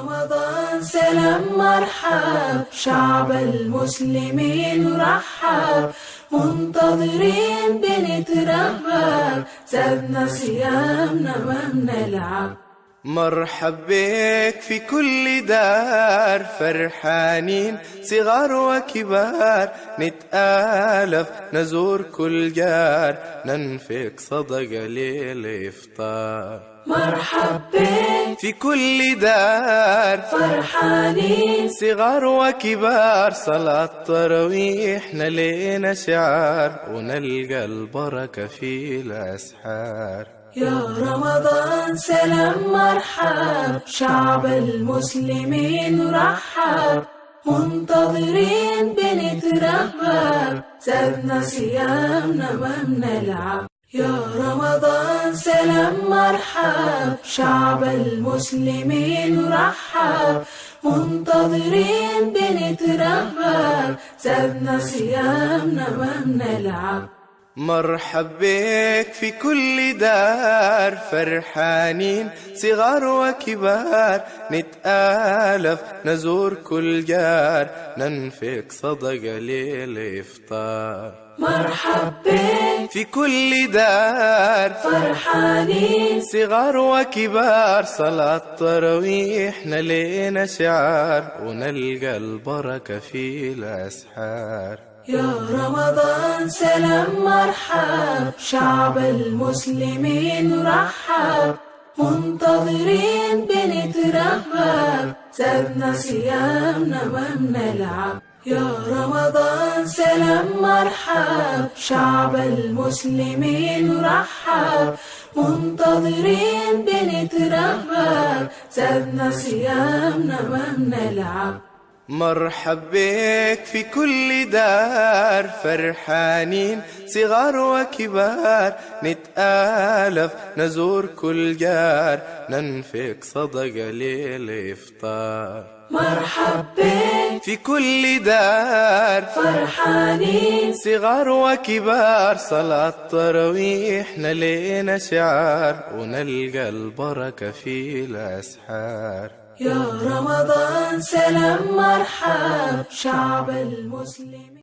رمضان سلام مرحب، شعب المسلمين رحب، منتظرين بنترهب، زادنا صيامنا ما بنلعب. مرحب بك في كل دار، فرحانين صغار وكبار، نتآلف نزور كل جار، ننفق صدقة للإفطار. مرحب بك في كل دار، فرحانين صغار وكبار، صلاة تراويح نلينا شعار، ونلقى البركة في الأسحار. يا رمضان سلام مرحب، شعب المسلمين رحب، منتظرين بنترهب، زادنا صيامنا ما بنلعب. يا رمضان سلام مرحب، شعب المسلمين رحب، منتظرين بنترهب، زادنا صيامنا ما بنلعب. مرحب بك في كل دار، فرحانين صغار وكبار، نتآلف نزور كل جار، ننفق صدقة للإفطار. مرحب بك في كل دار، فرحانين صغار وكبار، صلاة تراويح نلينا شعار، ونلقى البركة في الأسحار. يا رمضان سلام مرحب، شعب المسلمين رحب، منتظرين بنترهب، زادنا صيامنا ما بنلعب. يا رمضان سلام مرحب، شعب المسلمين رحب، منتظرين بنترهب، زادنا صيامنا ما بنلعب. مرحب بك في كل دار، فرحانين صغار وكبار، نتآلف نزور كل جار، ننفق صدقة للإفطار. مرحب بك في كل دار، فرحانين صغار وكبار، صلاة تراويح نلينا شعار، ونلقى البركة في الأسحار. يا رمضان سلام مرحب، شعب المسلمين